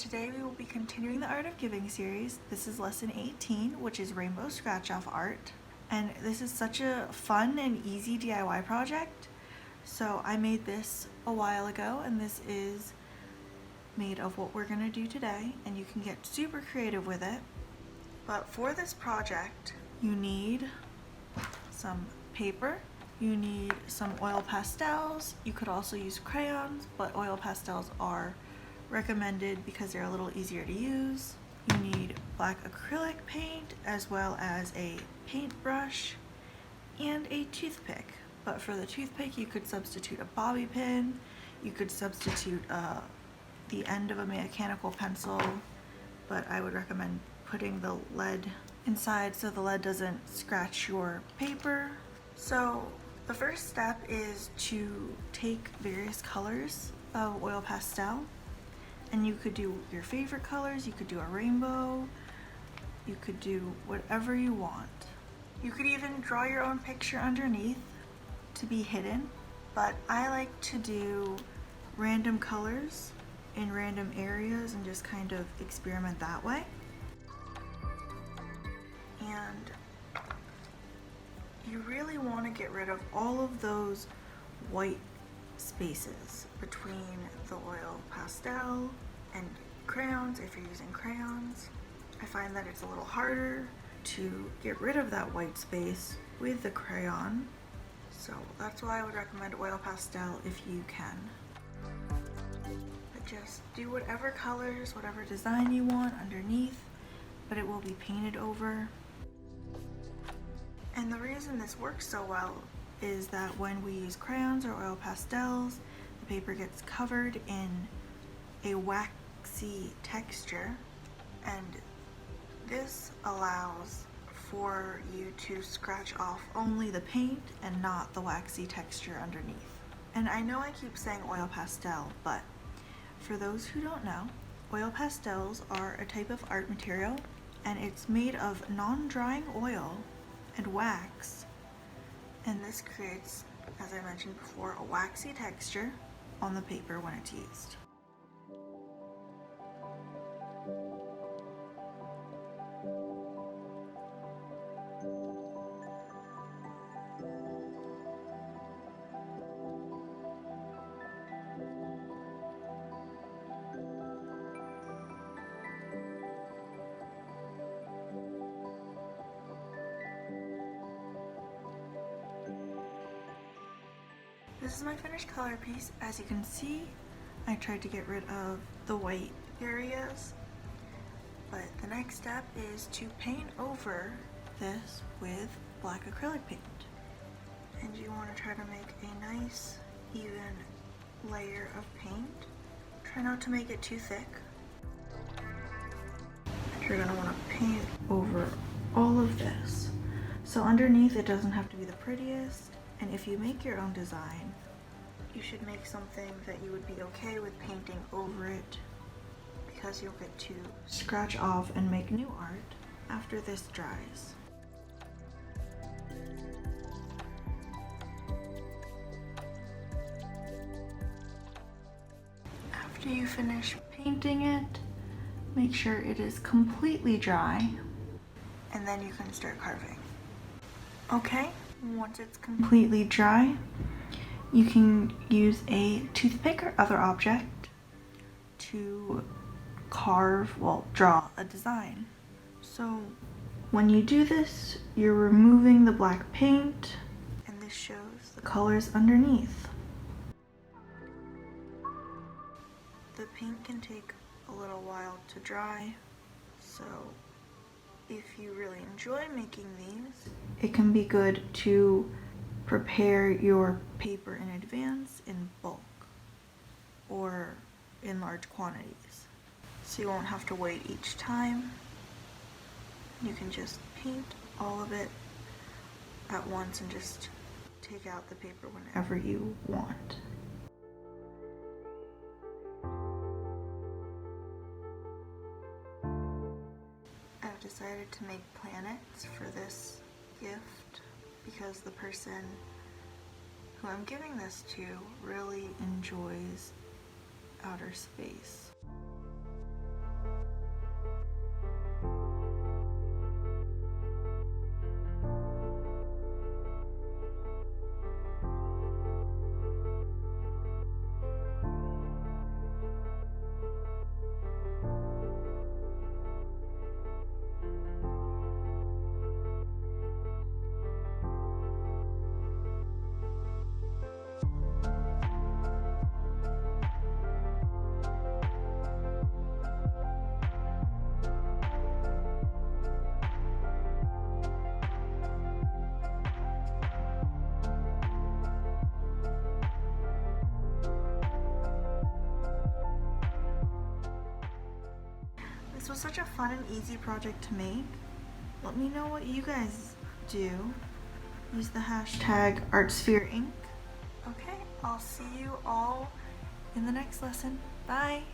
today we will be continuing the Art of Giving series. This is lesson 18, which is rainbow scratch off art. And this is such a fun and easy DIY project. So I made this a while ago, and this is made of what we're gonna do today, and you can get super creative with it. But for this project, you need some paper, you need some oil pastels. You could also use crayons, but oil pastels are recommended because they're a little easier to use. You need black acrylic paint as well as a paintbrush and a toothpick. But for the toothpick, you could substitute a bobby pin, you could substitute the end of a mechanical pencil, but I would recommend putting the lead inside so the lead doesn't scratch your paper. So the first step is to take various colors of oil pastel, and you could do your favorite colors. You could do a rainbow, you could do whatever you want. You could even draw your own picture underneath to be hidden, but I like to do random colors in random areas and just kind of experiment that way. And you really want to get rid of all of those white spaces between the oil pastel and crayons. If you're using crayons, I find that it's a little harder to get rid of that white space with the crayon. So that's why I would recommend oil pastel if you can. But just do whatever colors, whatever design you want underneath, but it will be painted over. And the reason this works so well is that when we use crayons or oil pastels, the paper gets covered in a waxy texture, and this allows for you to scratch off only the paint and not the waxy texture underneath. And I know I keep saying oil pastel, but for those who don't know, oil pastels are a type of art material, and it's made of non-drying oil and wax, and this creates, as I mentioned before, a waxy texture on the paper when it's used. This is my finished color piece. As you can see, I tried to get rid of the white areas, but the next step is to paint over this with black acrylic paint. And you want to try to make a nice, even layer of paint. Try not to make it too thick. You're going to want to paint over all of this. So underneath, it doesn't have to be the prettiest. And if you make your own design, you should make something that you would be okay with painting over it, because you'll get to scratch off and make new art after this dries. After you finish painting it, make sure it is completely dry, and then you can start carving. Okay? Once it's completely dry, you can use a toothpick or other object to draw a design. So when you do this, you're removing the black paint, and this shows the colors underneath. The paint can take a little while to dry, so if you really enjoy making these, it can be good to prepare your paper in advance in bulk or in large quantities, so you won't have to wait each time. You can just paint all of it at once and just take out the paper whenever you want. Decided to make planets for this gift because the person who I'm giving this to really enjoys outer space. This was such a fun and easy project to make. Let me know what you guys do. Use the hashtag ArtSphereInc. Okay, I'll see you all in the next lesson. Bye!